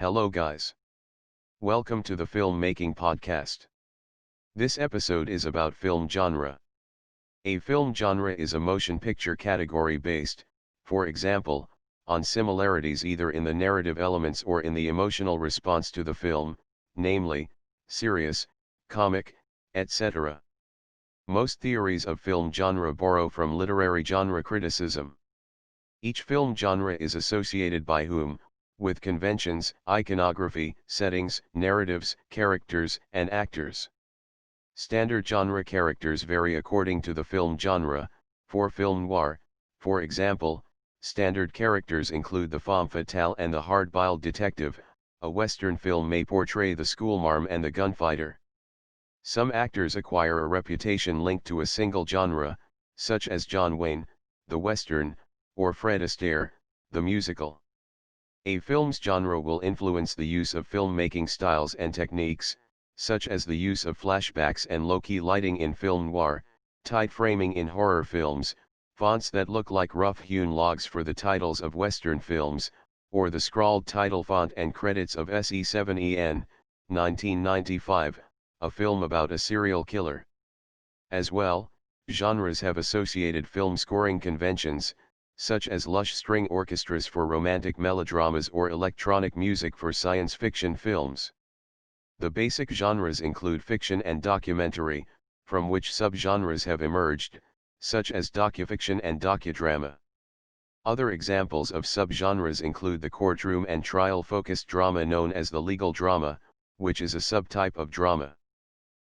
Hello guys. Welcome to the filmmaking podcast. This episode is about film genre. A film genre is a motion picture category based, for example, on similarities either in the narrative elements or in the emotional response to the film, namely, serious, comic, etc. Most theories of film genre borrow from literary genre criticism. Each film genre is associated by whom, with conventions, iconography, settings, narratives, characters, and actors. Standard genre characters vary according to the film genre. For film noir, for example, standard characters include the femme fatale and the hardboiled detective. A Western film may portray the schoolmarm and the gunfighter. Some actors acquire a reputation linked to a single genre, such as John Wayne, the Western, or Fred Astaire, the musical. A film's genre will influence the use of filmmaking styles and techniques, such as the use of flashbacks and low-key lighting in film noir, tight framing in horror films, fonts that look like rough-hewn logs for the titles of Western films, or the scrawled title font and credits of SE7EN, 1995, a film about a serial killer. As well, genres have associated film scoring conventions, such as lush string orchestras for romantic melodramas or electronic music for science fiction films. The basic genres include fiction and documentary, from which subgenres have emerged, such as docufiction and docudrama. Other examples of subgenres include the courtroom and trial-focused drama known as the legal drama, which is a subtype of drama.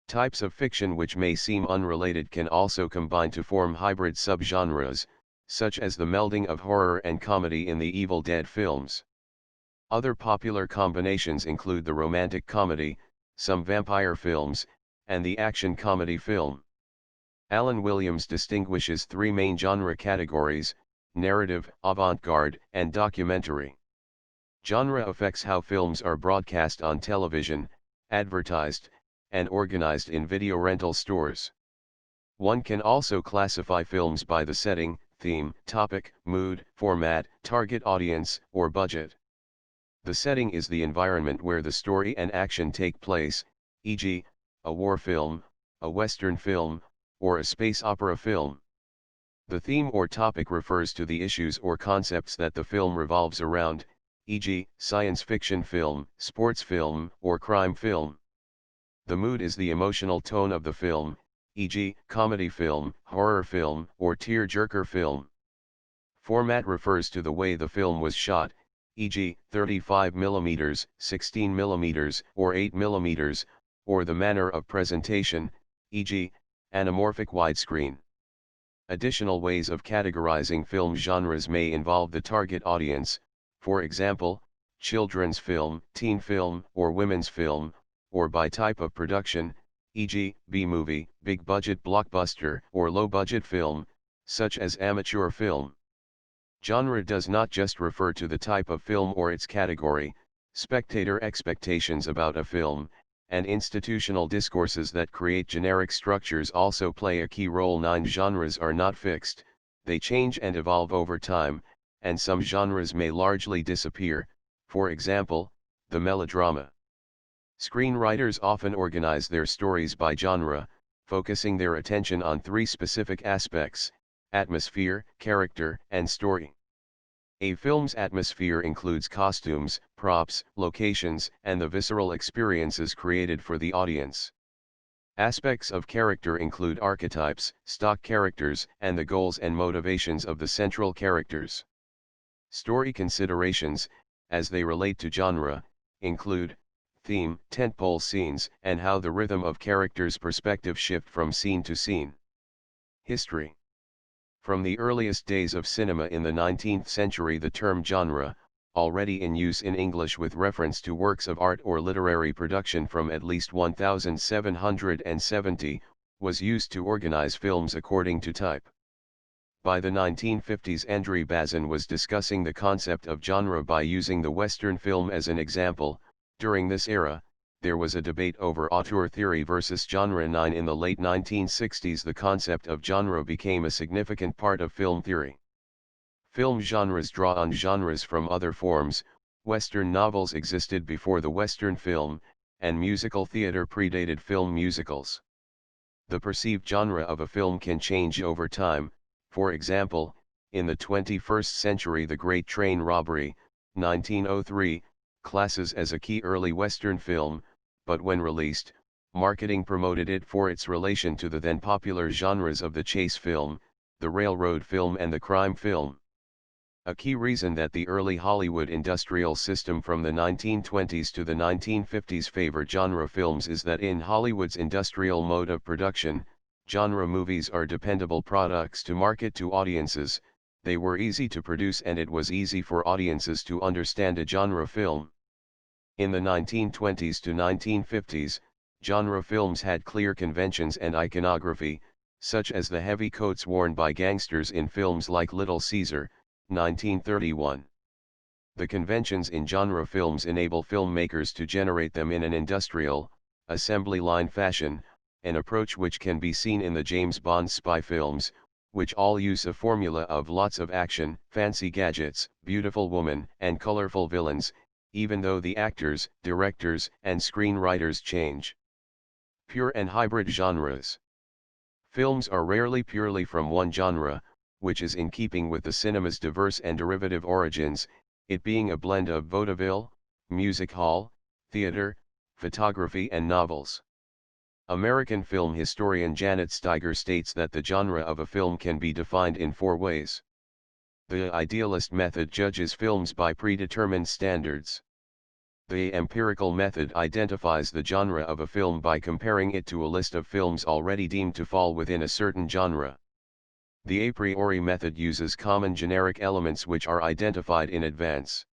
Types of fiction which may seem unrelated can also combine to form hybrid subgenres, such as the melding of horror and comedy in the Evil Dead films. Other popular combinations include the romantic comedy, some vampire films, and the action comedy film. Alan Williams distinguishes three main genre categories: narrative, avant-garde, and documentary. Genre affects how films are broadcast on television, advertised, and organized in video rental stores. One can also classify films by the setting, theme, topic, mood, format, target audience, or budget. The setting is the environment where the story and action take place, e.g., a war film, a Western film, or a space opera film. The theme or topic refers to the issues or concepts that the film revolves around, e.g., science fiction film, sports film, or crime film. The mood is the emotional tone of the film, e.g., comedy film, horror film, or tear-jerker film. Format refers to the way the film was shot, e.g., 35mm, 16mm, or 8mm, or the manner of presentation, e.g., anamorphic widescreen. Additional ways of categorizing film genres may involve the target audience, for example, children's film, teen film, or women's film, or by type of production, e.g., B-movie, big-budget blockbuster, or low-budget film, such as amateur film. Genre does not just refer to the type of film or its category. Spectator expectations about a film, and institutional discourses that create generic structures also play a key role. 9 genres are not fixed, they change and evolve over time, and some genres may largely disappear, for example, the melodrama. Screenwriters often organize their stories by genre, focusing their attention on 3 specific aspects: atmosphere, character, and story. A film's atmosphere includes costumes, props, locations, and the visceral experiences created for the audience. Aspects of character include archetypes, stock characters, and the goals and motivations of the central characters. Story considerations, as they relate to genre, include theme, tentpole scenes, and how the rhythm of characters' perspective shift from scene to scene. History. From the earliest days of cinema in the 19th century, the term genre, already in use in English with reference to works of art or literary production from at least 1770, was used to organize films according to type. By the 1950s, André Bazin was discussing the concept of genre by using the Western film as an example. During this era, there was a debate over auteur theory versus genre. 9 In the late 1960s, the concept of genre became a significant part of film theory. Film genres draw on genres from other forms, Western novels existed before the Western film, and musical theater predated film musicals. The perceived genre of a film can change over time. For example, in the 21st century, The Great Train Robbery, 1903, classes as a key early Western film, but when released, marketing promoted it for its relation to the then popular genres of the chase film, the railroad film and the crime film. A key reason that the early Hollywood industrial system from the 1920s to the 1950s favored genre films is that in Hollywood's industrial mode of production, genre movies are dependable products to market to audiences, they were easy to produce and it was easy for audiences to understand a genre film. In the 1920s to 1950s, genre films had clear conventions and iconography, such as the heavy coats worn by gangsters in films like Little Caesar, 1931. The conventions in genre films enable filmmakers to generate them in an industrial, assembly line fashion, an approach which can be seen in the James Bond spy films, which all use a formula of lots of action, fancy gadgets, beautiful women, and colorful villains, even though the actors, directors, and screenwriters change. Pure and hybrid genres. Films are rarely purely from one genre, which is in keeping with the cinema's diverse and derivative origins, it being a blend of vaudeville, music hall, theater, photography and novels. American film historian Janet Steiger states that the genre of a film can be defined in 4 ways. The idealist method judges films by predetermined standards. The empirical method identifies the genre of a film by comparing it to a list of films already deemed to fall within a certain genre. The a priori method uses common generic elements which are identified in advance.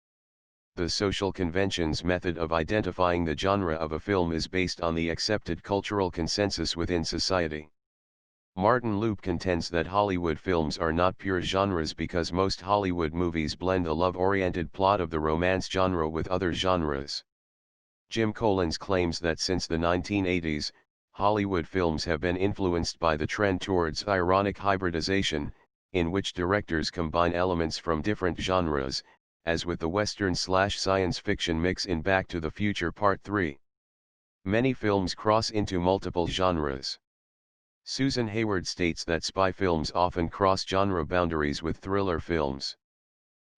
The social conventions method of identifying the genre of a film is based on the accepted cultural consensus within society. Martin Loop contends that Hollywood films are not pure genres because most Hollywood movies blend the love-oriented plot of the romance genre with other genres. Jim Collins claims that since the 1980s, Hollywood films have been influenced by the trend towards ironic hybridization, in which directors combine elements from different genres, as with the Western/science fiction mix in Back to the Future Part 3. Many films cross into multiple genres. Susan Hayward states that spy films often cross genre boundaries with thriller films.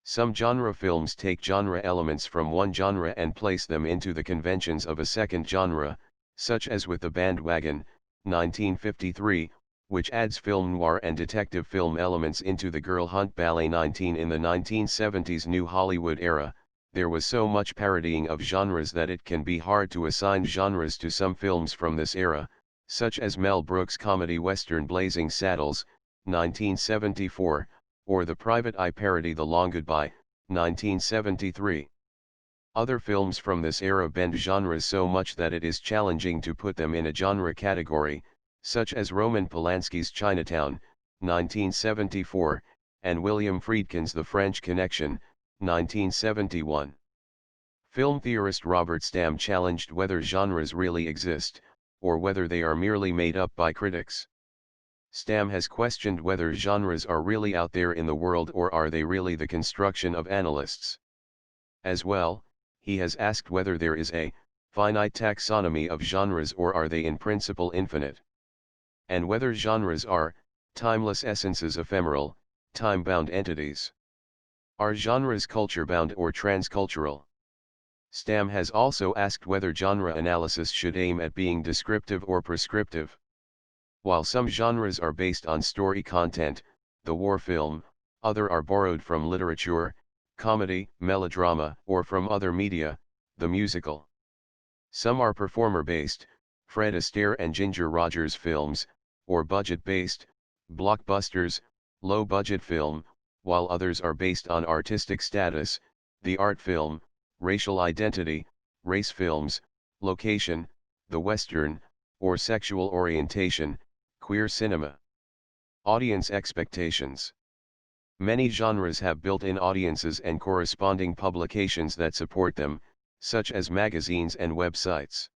Some genre films take genre elements from one genre and place them into the conventions of a second genre, such as with The Bandwagon, 1953, which adds film noir and detective film elements into the Girl Hunt Ballet 19. In the 1970s New Hollywood era, there was so much parodying of genres that it can be hard to assign genres to some films from this era, such as Mel Brooks' comedy western Blazing Saddles, 1974, or the Private Eye parody The Long Goodbye, 1973. Other films from this era bend genres so much that it is challenging to put them in a genre category, such as Roman Polanski's Chinatown, 1974, and William Friedkin's The French Connection, 1971. Film theorist Robert Stam challenged whether genres really exist, or whether they are merely made up by critics. Stam has questioned whether genres are really out there in the world or are they really the construction of analysts. As well, he has asked whether there is a finite taxonomy of genres or are they in principle infinite. And whether genres are timeless essences, ephemeral, time-bound entities. Are genres culture-bound or transcultural? Stam has also asked whether genre analysis should aim at being descriptive or prescriptive. While some genres are based on story content, the war film, other are borrowed from literature, comedy, melodrama, or from other media, the musical. Some are performer-based, Fred Astaire and Ginger Rogers films, or budget-based, blockbusters, low-budget film, while others are based on artistic status, the art film, racial identity, race films, location, the Western, or sexual orientation, queer cinema. Audience expectations. Many genres have built-in audiences and corresponding publications that support them, such as magazines and websites.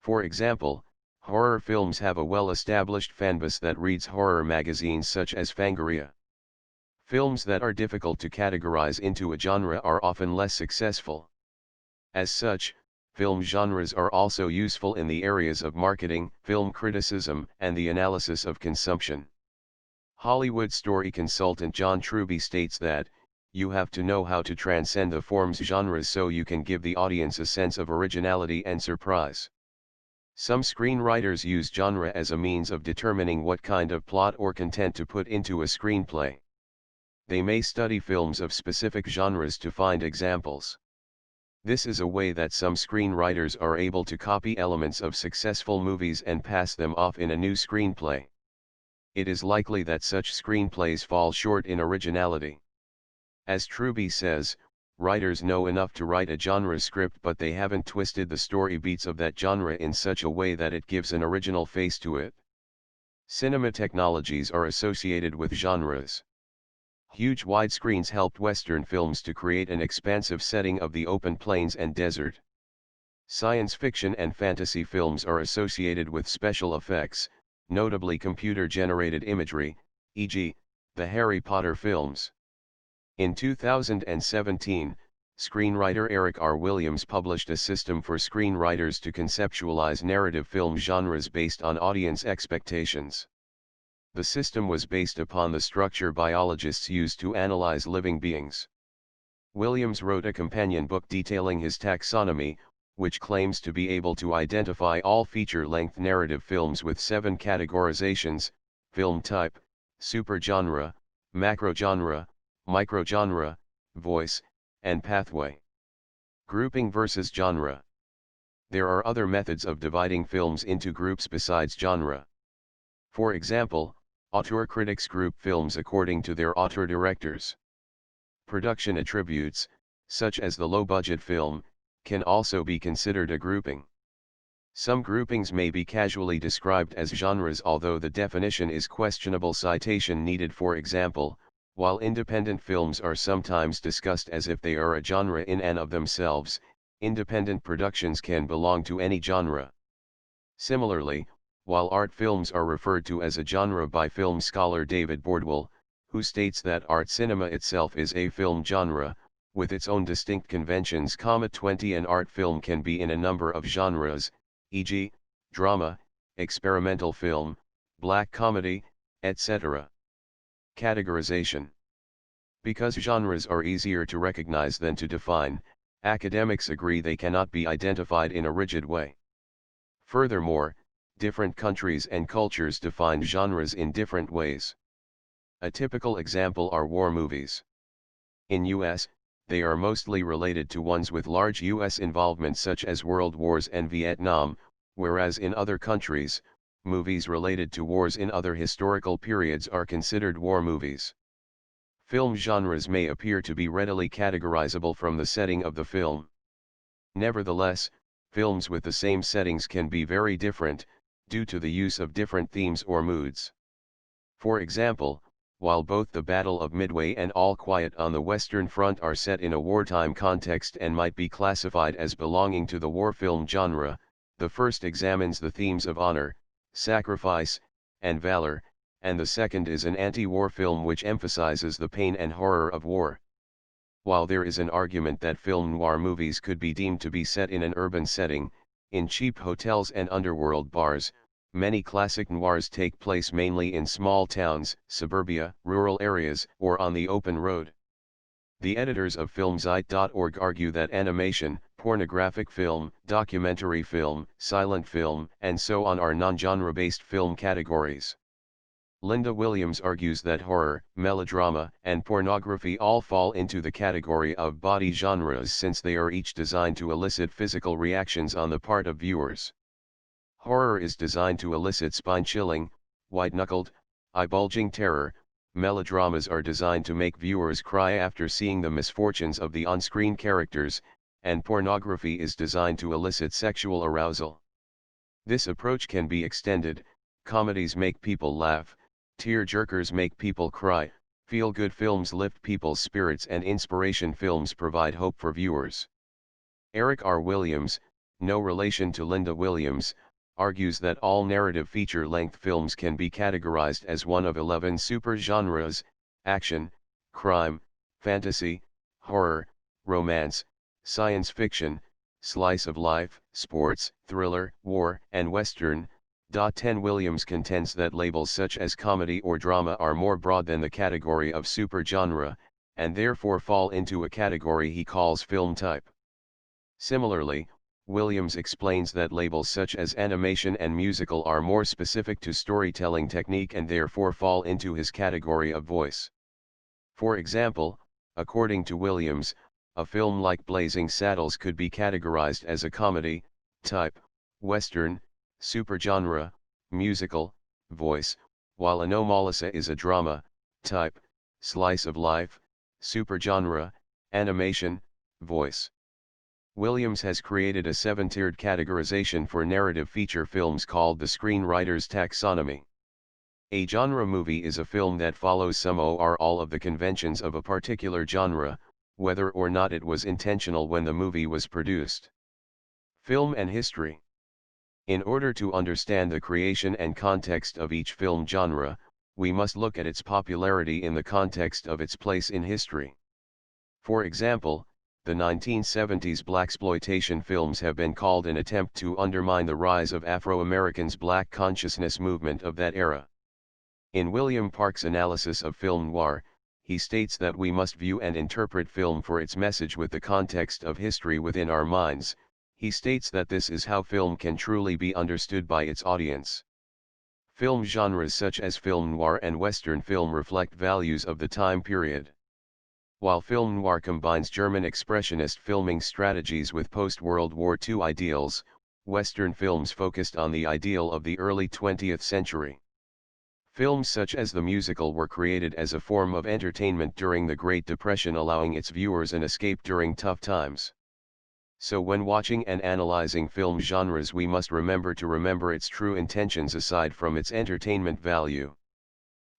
For example, horror films have a well-established fanbase that reads horror magazines such as Fangoria. Films that are difficult to categorize into a genre are often less successful. As such, film genres are also useful in the areas of marketing, film criticism, and the analysis of consumption. Hollywood story consultant John Truby states that, "You have to know how to transcend the form's genres so you can give the audience a sense of originality and surprise." Some screenwriters use genre as a means of determining what kind of plot or content to put into a screenplay. They may study films of specific genres to find examples. This is a way that some screenwriters are able to copy elements of successful movies and pass them off in a new screenplay. It is likely that such screenplays fall short in originality. As Truby says, writers know enough to write a genre script, but they haven't twisted the story beats of that genre in such a way that it gives an original face to it. Cinema technologies are associated with genres. Huge widescreens helped Western films to create an expansive setting of the open plains and desert. Science fiction and fantasy films are associated with special effects, notably computer-generated imagery, e.g., the Harry Potter films. In 2017, screenwriter Eric R. Williams published a system for screenwriters to conceptualize narrative film genres based on audience expectations. The system was based upon the structure biologists use to analyze living beings. Williams wrote a companion book detailing his taxonomy, which claims to be able to identify all feature-length narrative films with 7 categorizations: film type, supergenre, macrogenre, microgenre, voice, and pathway. Grouping versus genre. There are other methods of dividing films into groups besides genre. For example, auteur critics group films according to their auteur directors. Production attributes, such as the low-budget film, can also be considered a grouping. Some groupings may be casually described as genres, although the definition is questionable. Citation needed. For example, while independent films are sometimes discussed as if they are a genre in and of themselves, independent productions can belong to any genre. Similarly, while art films are referred to as a genre by film scholar David Bordwell, who states that art cinema itself is a film genre, with its own distinct conventions. 20 An art film can be in a number of genres, e.g., drama, experimental film, black comedy, etc. Categorization. Because genres are easier to recognize than to define, academics agree they cannot be identified in a rigid way. Furthermore, different countries and cultures define genres in different ways. A typical example are war movies. In US, they are mostly related to ones with large US involvement such as World Wars and Vietnam, whereas in other countries, movies related to wars in other historical periods are considered war movies. Film genres may appear to be readily categorizable from the setting of the film. Nevertheless, films with the same settings can be very different, due to the use of different themes or moods. For example, while both the Battle of Midway and All Quiet on the Western Front are set in a wartime context and might be classified as belonging to the war film genre, the first examines the themes of honor, sacrifice, and valor, and the second is an anti-war film which emphasizes the pain and horror of war. While there is an argument that film noir movies could be deemed to be set in an urban setting, in cheap hotels and underworld bars, many classic noirs take place mainly in small towns, suburbia, rural areas, or on the open road. The editors of filmsite.org argue that animation, pornographic film, documentary film, silent film, and so on are non-genre-based film categories. Linda Williams argues that horror, melodrama, and pornography all fall into the category of body genres since they are each designed to elicit physical reactions on the part of viewers. Horror is designed to elicit spine-chilling, white-knuckled, eye-bulging terror. Melodramas are designed to make viewers cry after seeing the misfortunes of the on-screen characters, and pornography is designed to elicit sexual arousal. This approach can be extended. Comedies make people laugh, tear-jerkers make people cry, feel-good films lift people's spirits, and inspiration films provide hope for viewers. Eric R. Williams, no relation to Linda Williams, argues that all narrative feature-length films can be categorized as one of 11 supergenres: action, crime, fantasy, horror, romance, science fiction, slice of life, sports, thriller, war, and western. 10 Williams contends that labels such as comedy or drama are more broad than the category of supergenre, and therefore fall into a category he calls film type. Similarly, Williams explains that labels such as animation and musical are more specific to storytelling technique and therefore fall into his category of voice. For example, according to Williams, a film like Blazing Saddles could be categorized as a comedy type, western, supergenre, musical, voice, while Anomalisa is a drama type, slice of life, supergenre, animation, voice. Williams has created a 7-tiered categorization for narrative feature films called the screenwriter's taxonomy. A genre movie is a film that follows some or all of the conventions of a particular genre, whether or not it was intentional when the movie was produced. Film and history. In order to understand the creation and context of each film genre, we must look at its popularity in the context of its place in history. For example, the 1970s blaxploitation films have been called an attempt to undermine the rise of Afro-Americans' black consciousness movement of that era. In William Park's analysis of film noir, he states that we must view and interpret film for its message with the context of history within our minds. He states that this is how film can truly be understood by its audience. Film genres such as film noir and Western film reflect values of the time period. While film noir combines German expressionist filming strategies with post-World War II ideals, Western films focused on the ideal of the early 20th century. Films such as the musical were created as a form of entertainment during the Great Depression, allowing its viewers an escape during tough times. So when watching and analyzing film genres, we must remember its true intentions aside from its entertainment value.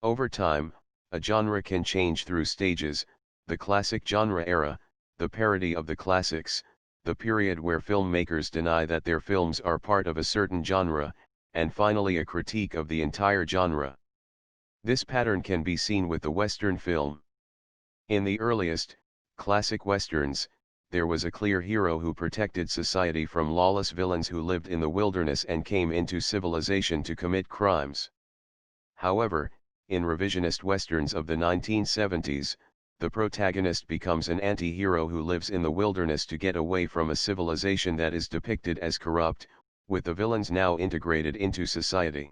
Over time, a genre can change through stages: the classic genre era, the parody of the classics, the period where filmmakers deny that their films are part of a certain genre, and finally a critique of the entire genre. This pattern can be seen with the Western film. In the earliest, classic Westerns, there was a clear hero who protected society from lawless villains who lived in the wilderness and came into civilization to commit crimes. However, in revisionist Westerns of the 1970s, the protagonist becomes an anti-hero who lives in the wilderness to get away from a civilization that is depicted as corrupt, with the villains now integrated into society.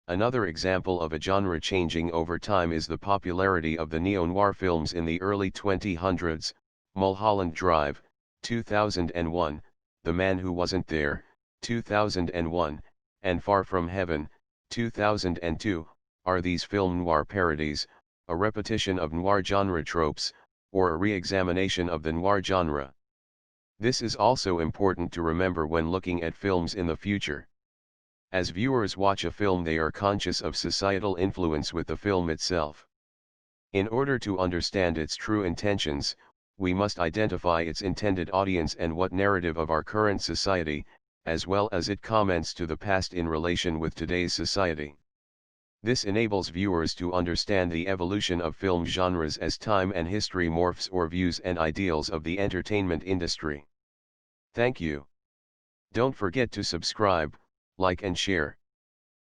Another example of a genre changing over time is the popularity of the neo-noir films in the early 2000s, Mulholland Drive, 2001, The Man Who Wasn't There, 2001, and Far From Heaven, 2002, are these film noir parodies, a repetition of noir genre tropes, or a re-examination of the noir genre. This is also important to remember when looking at films in the future. As viewers watch a film, they are conscious of societal influence with the film itself. In order to understand its true intentions, we must identify its intended audience and what narrative of our current society, as well as its comments to the past in relation with today's society. This enables viewers to understand the evolution of film genres as time and history morphs or views and ideals of the entertainment industry. Thank you. Don't forget to subscribe, like and share.